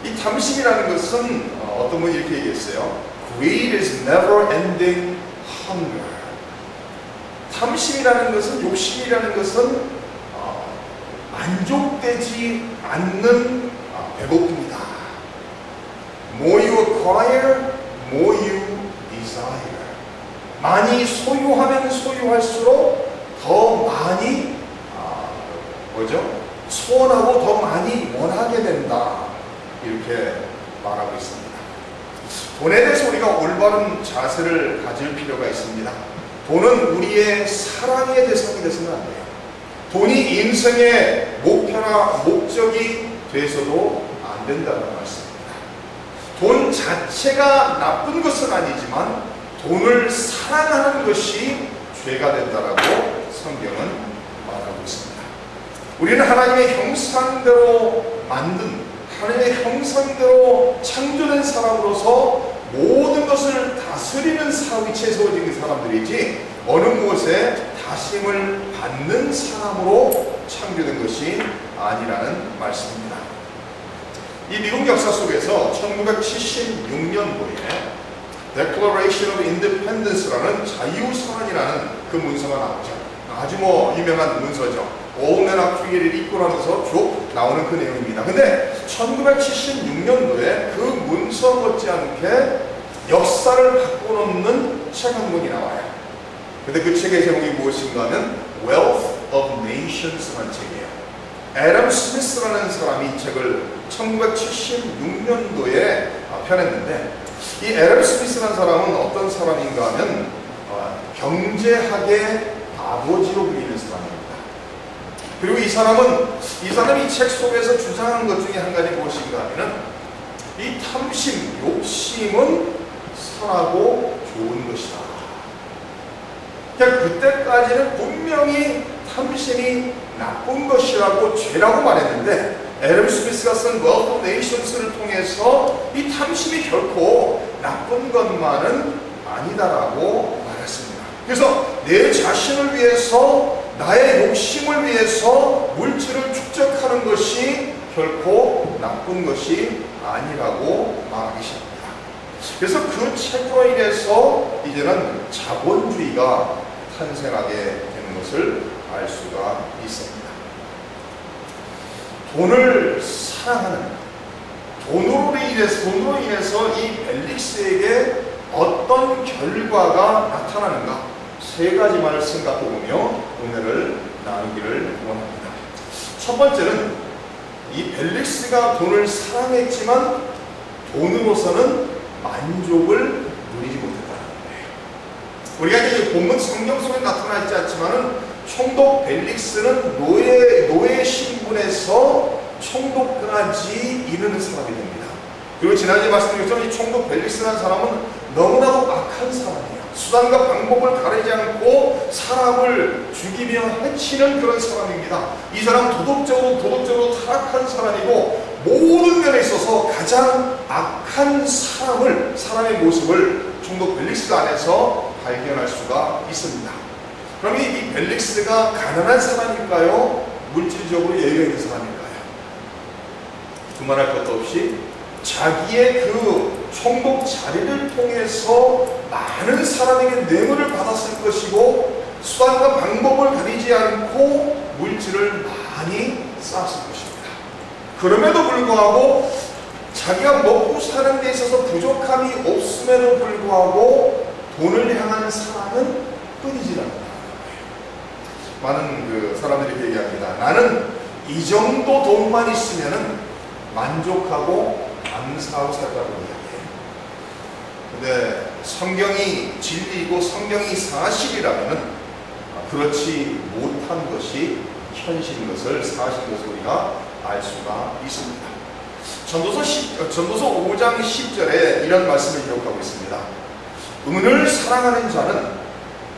이 탐심이라는 것은 어떤 분이 이렇게 얘기했어요. Greed is never ending hunger. 탐심이라는 것은, 욕심이라는 것은 만족되지 않는 배고픔이다. More you acquire, more you desire. 많이 소유하면 소유할수록 더 많이 소원하고 더 많이 원하게 된다. 이렇게 말하고 있습니다. 돈에 대해서 우리가 올바른 자세를 가질 필요가 있습니다. 돈은 우리의 사랑의 대상이 되서는 안 돼요. 돈이 인생의 목표나 목적이 돼서도 안 된다는 말씀입니다. 돈 자체가 나쁜 것은 아니지만 돈을 사랑하는 것이 죄가 된다라고 성경은 말하고 있습니다. 우리는 하나님의 형상대로 만든, 하나님의 형상대로 창조된 사람으로서 모든 것을 다스리는 위치에 세워진 사람들이지 어느 무엇에 다스림을 받는 사람으로 창조된 것이 아니라는 말씀입니다. 이 미국 역사 속에서 1976년도에 Declaration of Independence라는 자유선언이라는 그 문서가 나오죠. 아주 유명한 문서죠. All men are created equal 하면서 쭉 나오는 그 내용입니다. 근데 1976년도에 그 문서 못지않게 역사를 바꿔놓는 책 한 권이 나와요. 근데 그 책의 제목이 무엇인가 하면 Wealth of Nations라는 책이에요. 애덤 스미스라는 사람이 이 책을 1976년도에 펴냈는데, 이 애덤 스미스라는 사람은 어떤 사람인가 하면 경제학의 아버지로 불리는 사람입니다. 그리고 이 사람이 이 책 속에서 주장한 것 중에 한 가지 무엇인가 하면 이 탐심, 욕심은 선하고 좋은 것이다. 그러니까 그때까지는 분명히 탐심이 나쁜 것이라고 죄라고 말했는데 애덤 스미스가 쓴 Wealth of Nations를 통해서 이 탐심이 결코 나쁜 것만은 아니다라고 말했습니다. 그래서 내 자신을 위해서, 나의 욕심을 위해서 물질을 축적하는 것이 결코 나쁜 것이 아니라고 말하기 시작합니다. 그래서 그 책으로 인해서 이제는 자본주의가 탄생하게 되는 것을 알 수가 있습니다. 돈을 사랑하는, 돈으로 인해서 이 벨릭스에게 어떤 결과가 나타나는가, 세 가지만을 생각해보며 은혜를 나누기를 원합니다. 첫 번째는 이 벨릭스가 돈을 사랑했지만 돈으로서는 만족을 누리지 못했다는 거예요. 우리가 이제 본문 성경 속에 나타나 있지 않지만은 총독 벨릭스는 노예 신분에서 총독까지 이르는 사람이 됩니다. 그리고 지난주에 말씀드렸지만 이 총독 벨릭스라는 사람은 너무나도 악한 사람이에요. 수단과 방법을 가리지 않고 사람을 죽이며 해치는 그런 사람입니다. 이 사람은 도덕적으로 타락한 사람이고 모든 면에 있어서 가장 악한 사람의 모습을 총독 벨릭스 안에서 발견할 수가 있습니다. 그럼 이 벨릭스가 가난한 사람일까요? 물질적으로 여유 있는 사람일까요? 두말할 것도 없이 자기의 그 총독 자리를 통해서 많은 사람에게 뇌물을 받았을 것이고 수단과 방법을 가리지 않고 물질을 많이 쌓았을 것입니다. 그럼에도 불구하고 자기가 먹고 사는 데 있어서 부족함이 없음에도 불구하고 돈을 향한 사랑은 끊이지 않는다. 많은 사람들이 얘기합니다. 나는 이 정도 돈만 있으면 만족하고 감사하고 살다고 이야기해요. 근데 성경이 진리이고 성경이 사실이라면 그렇지 못한 것이 현실인 것을, 사실인 것을 우리가 알 수가 있습니다. 전도서 5장 10절에 이런 말씀을 기록하고 있습니다. 은을 사랑하는 자는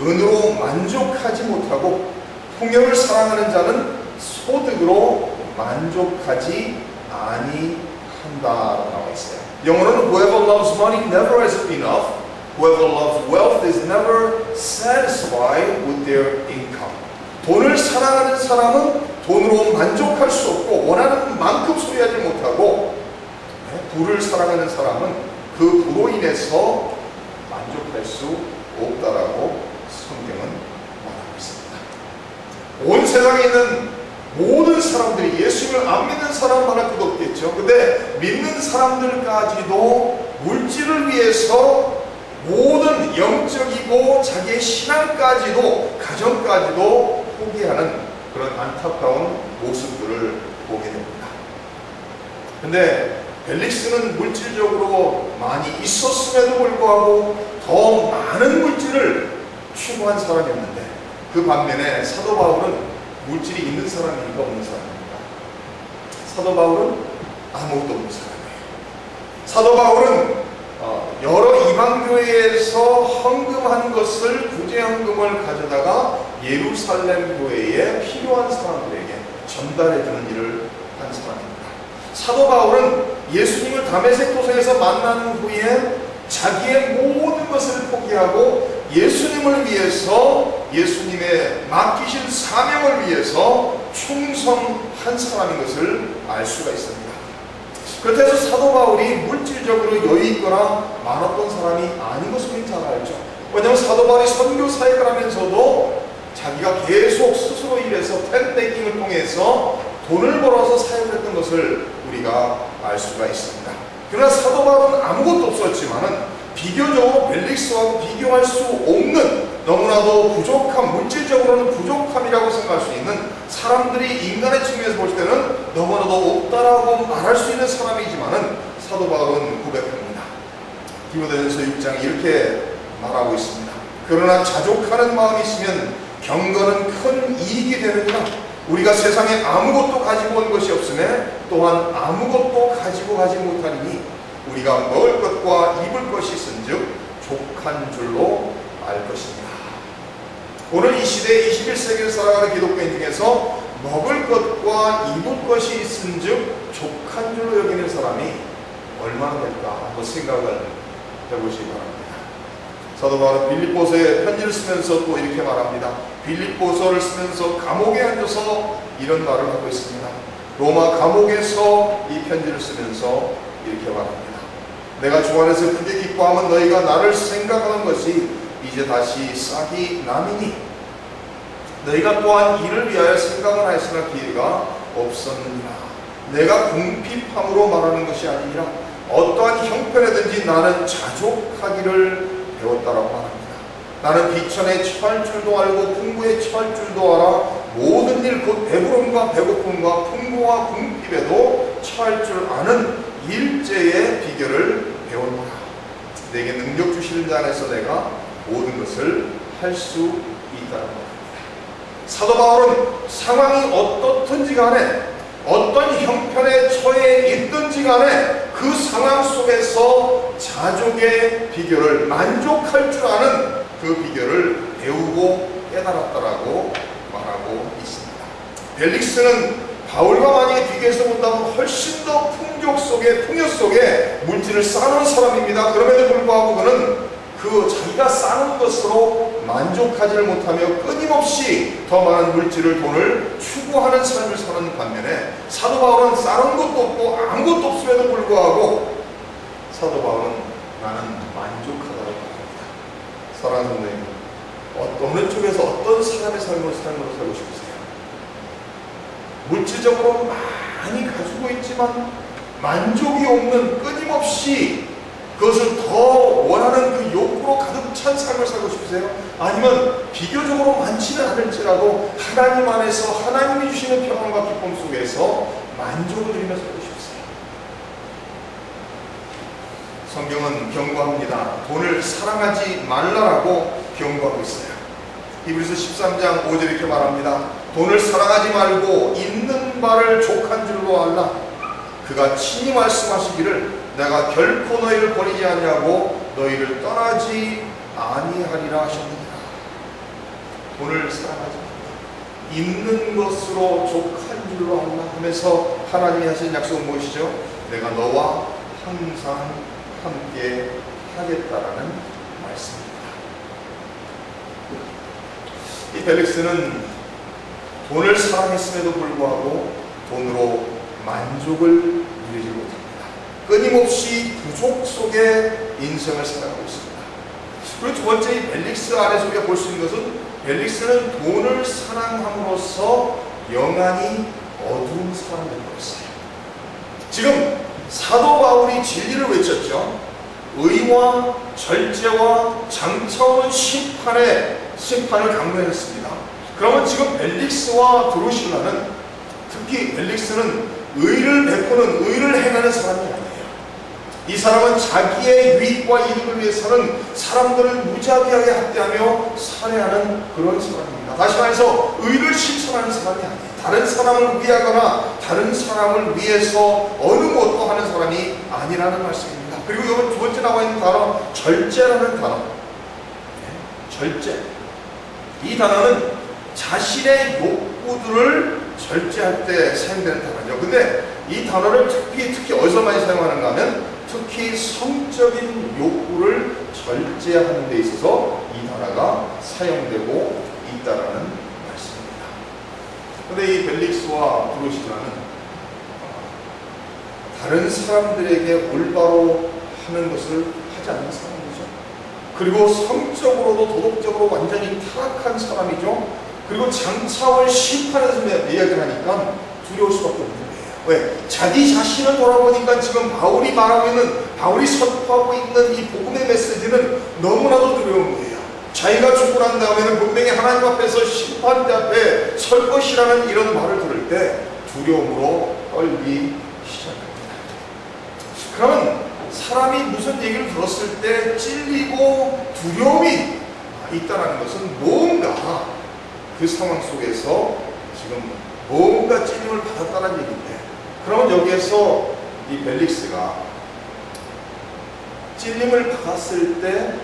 은으로 만족하지 못하고 풍요를 사랑하는 자는 소득으로 만족하지 아니한다라고 나와 있어요. 영어로는 Whoever loves money never has enough. Whoever loves wealth is never satisfied with their income. 돈을 사랑하는 사람은 돈으로 만족할 수 없고 원하는 만큼 소유하지 못하고 부를 사랑하는 사람은 그 부로 인해서 만족할 수 없다라고 성경은 말하고 있습니다. 온 세상에 있는 모든 사람들이 예수님을 안 믿는 사람 하나 끝 없겠죠. 근데 믿는 사람들까지도 물질을 위해서 모든 영적이고 자기의 신앙까지도 가정까지도 포기하는 그런 안타까운 모습들을 보게 됩니다. 근데 벨릭스는 물질적으로 많이 있었음에도 불구하고 더 많은 물질을 추구한 사람이었는데, 그 반면에 사도 바울은 물질이 있는 사람이니까 없는 사람입니다. 사도 바울은 아무것도 없는 사람이에요. 사도 바울은 여러 이방교회에서 헌금한 것을, 구제헌금을 가져다가 예루살렘 교회에 필요한 사람들에게 전달해주는 일을 한 사람입니다. 사도 바울은 예수님을 다메섹 도성에서 만난 후에 자기의 모든 것을 포기하고 예수님을 위해서, 예수님의 맡기신 사명을 위해서 충성한 사람인 것을 알 수가 있습니다. 그렇다고 해서 사도 바울이 물질적으로 여유 있거나 많았던 사람이 아닌 것을 우리는 잘 알죠. 왜냐하면 사도 바울이 선교 사역을 하면서도 자기가 계속 스스로 일해서 텐트메이킹을 통해서 돈을 벌어서 사역을 했던 것을 우리가 알 수가 있습니다. 그러나 사도 바울은 아무것도 없었지만은 비교적으로 벨릭스하고 비교할 수 없는, 너무나도 부족한, 물질적으로는 부족함이라고 생각할 수 있는, 사람들이 인간의 측면에서 볼 때는 너무나도 없다라고 말할 수 있는 사람이지만은 사도 바울은 고백합니다. 디모데전서 6장에 이렇게 말하고 있습니다. 그러나 자족하는 마음이 있으면 경건은 큰 이익이 되느니라. 우리가 세상에 아무것도 가지고 온 것이 없으며 또한 아무것도 가지고 가지 못하리니 우리가 먹을 것과 입을 것이 있은즉 족한 줄로 알 것입니다. 오늘 이 시대 21세기를 살아가는 기독교인 중에서 먹을 것과 입을 것이 있은즉 족한 줄로 여기는 사람이 얼마나 될까 한번 생각을 해보시기 바랍니다. 사도 바울은 빌립보서에 편지를 쓰면서 또 이렇게 말합니다. 빌립보서를 쓰면서 감옥에 앉아서 이런 말을 하고 있습니다. 로마 감옥에서 이 편지를 쓰면서 이렇게 말합니다. 내가 주 안에서 크게 기뻐하면 너희가 나를 생각하는 것이 이제 다시 싹이 남이니 너희가 또한 이를 위하여 생각을 하였으나 기회가 없었느니라. 내가 궁핍함으로 말하는 것이 아니라 어떠한 형편에든지 나는 자족하기를 배웠다라고 말합니다. 나는 비천에 처할 줄도 알고 풍부에 처할 줄도 알아 모든 일 곧 배부름과 배고픔과 풍부와 궁핍에도 처할 줄 아는 일제의 비결을 배웠노라. 내게 능력 주시는 자 안에서 내가 모든 것을 할 수 있다는 겁니다. 사도 바울은 상황이 어떻든지 간에 어떤 형편에 처해 있든지 간에 그 상황 속에서 자족의 비결을, 만족할 줄 아는 그 비결을 배우고 깨달았다라고 말하고 있습니다. 벨릭스는 바울과 만약에 비교해서 본다면 훨씬 더 풍족 속에, 풍요 속에 물질을 쌓는 사람입니다. 그럼에도 불구하고 그는 그 자기가 쌓는 것으로 만족하지를 못하며 끊임없이 더 많은 물질을, 돈을 추구하는 삶을 사는 반면에 사도 바울은 쌓는 것도 없고 아무것도 없음에도 불구하고 사도 바울은 나는 만족하다고 합니다. 사랑하는 성도님, 어느 쪽에서 어떤 사람의 삶으로 살고 싶으세요? 물질적으로 많이 가지고 있지만 만족이 없는, 끊임없이 그것을 더 원하는 그 욕구로 가득 찬 삶을 살고 싶으세요? 아니면 비교적으로 많지는 않을지라도 하나님 안에서 하나님이 주시는 평안과 기쁨 속에서 만족을 누리며 살고 싶으세요? 성경은 경고합니다. 돈을 사랑하지 말라라고 경고하고 있어요. 히브리서 13장 5절 이렇게 말합니다. 돈을 사랑하지 말고 있는 바를 족한 줄로 알라. 그가 친히 말씀하시기를 내가 결코 너희를 버리지 아니하고 너희를 떠나지 아니하리라 하셨느니라. 돈을 사랑하지 말라. 있는 것으로 족한 줄로 알라 하면서 하나님이 하신 약속은 무엇이죠? 내가 너와 항상 함께 하겠다라는 말씀입니다. 이 벨릭스는 돈을 사랑했음에도 불구하고 돈으로 만족을 누리지 못합니다. 끊임없이 부족 속에 인생을 살아가고 있습니다. 그리고 두 번째, 이 벨릭스 안에서 우리가 볼 수 있는 것은 벨릭스는 돈을 사랑함으로써 영안이 어두운 사람이 되었어요. 지금 사도 바울이 진리를 외쳤죠. 의와 절제와 장차오는 심판을 강조했습니다. 그러면 지금 벨릭스와 드루실라는, 특히 벨릭스는 의를 베푸는, 의를 행하는 사람이 아니에요. 이 사람은 자기의 유익과 이득을 위해서는 사람들을 무자비하게 학대하며 살해하는 그런 사람입니다. 다시 말해서 의를 실천하는 사람이 아니에요. 다른 사람을 위하거나 다른 사람을 위해서 어느 것도 하는 사람이 아니라는 말씀입니다. 그리고 여기 두 번째 나와 있는 단어, 절제라는 단어. 절제. 이 단어는 자신의 욕구들을 절제할 때 사용되는 단어죠. 근데 이 단어를 특히 어디서 많이 사용하는가 하면 특히 성적인 욕구를 절제하는 데 있어서 이 단어가 사용되고 있다라는 말씀입니다. 근데 이 벨릭스와 드루실라는 다른 사람들에게 올바로 하는 것을 하지 않는 사람이죠. 그리고 성적으로도 도덕적으로 완전히 타락한 사람이죠. 그리고 장차올 심판에서 이야기를 하니까 두려울 수밖에 없는 거예요. 왜? 자기 자신을 돌아보니까 지금 바울이 말하고 있는, 바울이 선포하고 있는 이 복음의 메시지는 너무나도 두려운 거예요. 자기가 죽고 난 다음에는 분명히 하나님 앞에서 심판대 앞에 설 것이라는 이런 말을 들을 때 두려움으로 떨기 시작합니다. 그러면 사람이 무슨 얘기를 들었을 때 찔리고 두려움이 있다는 것은 뭔가 그 상황 속에서 지금 뭔가 찔림을 받았다는 얘기인데, 그러면 여기에서 이 벨릭스가 찔림을 받았을 때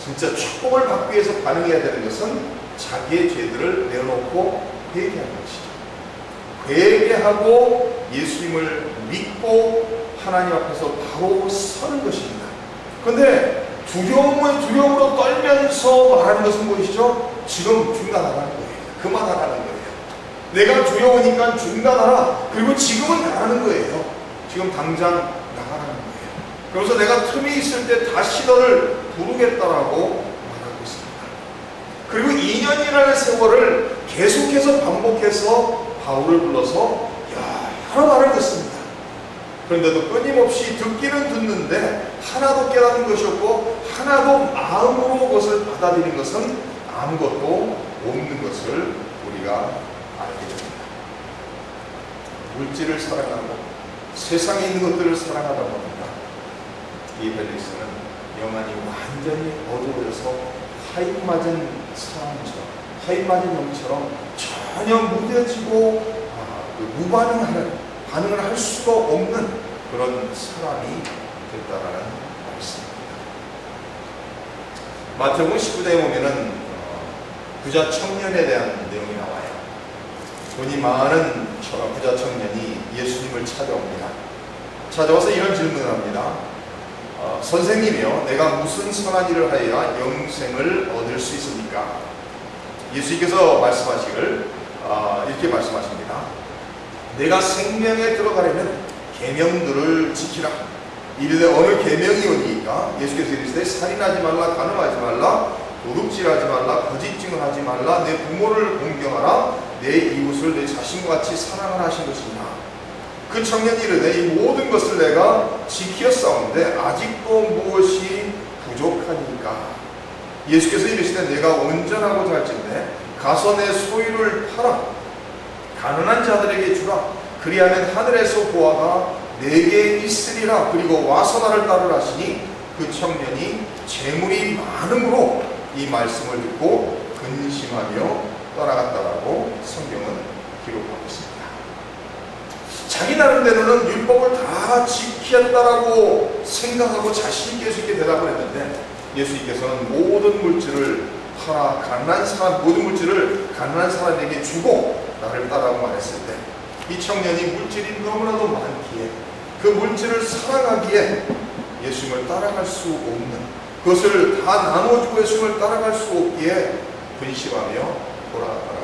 진짜 축복을 받기 위해서 반응해야 되는 것은 자기의 죄들을 내어놓고 회개하는 것이죠. 회개하고 예수님을 믿고 하나님 앞에서 바로 서는 것입니다. 그런데 두려움으로 떨면서 말하는 것은 무엇이죠? 지금 중단하라는 거예요. 그만하라는 거예요. 내가 두려우니까 중단하라. 그리고 지금은 나가는 거예요. 지금 당장 나가라는 거예요. 그래서 내가 틈이 있을 때 다시 너를 부르겠다라고 말하고 있습니다. 그리고 2년이라는 세월을 계속해서 반복해서 바울을 불러서 여러 말을 듣습니다. 그런데도 끊임없이 듣기는 듣는데 하나도 깨닫는 것이 없고 하나도 마음으로 그것을 받아들이는 것은 아무것도 없는 것을 우리가 알게 됩니다. 물질을 사랑하고 세상에 있는 것들을 사랑하다 보니까 이 벨릭스는 영안이 완전히 어두워져서 하인 맞은 사람처럼, 하인 맞은 영처럼 전혀 무뎌지고 반응을 할 수가 없는 그런 사람이 됐다라는 말씀입니다. 마태복음 19장에 보면은 부자 청년에 대한 내용이 나와요. 돈이 많은 부자 청년이 예수님을 찾아옵니다. 찾아와서 이런 질문을 합니다. 선생님이요, 내가 무슨 선한 일을 하여야 영생을 얻을 수 있습니까? 예수님께서 말씀하시기를 이렇게 말씀하십니다. 내가 생명에 들어가려면 계명들을 지키라. 이르되 어느 계명이 오니까? 예수께서 이르시되 살인하지 말라, 간음하지 말라, 도둑질하지 말라, 거짓 증언하지 말라, 내 부모를 공경하라, 내 이웃을 내 자신과 같이 사랑하라 하신 것이니라. 그 청년이 이르되 이 모든 것을 내가 지키었사온데 아직도 무엇이 부족하니까? 예수께서 이르시되 내가 온전하고자 할진대 가서 내 소유를 팔아 가난한 자들에게 주라. 그리하면 하늘에서 보아가 내게 있으리라. 그리고 와서 나를 따르라 하시니 그 청년이 재물이 많음으로 이 말씀을 듣고 근심하며 떠나갔다라고 성경은 기록하고 있습니다. 자기 나름대로는 율법을 다 지켰다라고 생각하고 자신 있게 예수님께 대답을 했는데, 예수님께서는 모든 물질을 팔아 모든 물질을 가난한 사람에게 주고 나를 따라고 말했을 때, 이 청년이 물질이 너무나도 많기에 그 물질을 사랑하기에 예수님을 따라갈 수 없는, 그것을 다 나눠주고 예수님을 따라갈 수 없기에 근심하며 돌아갔다.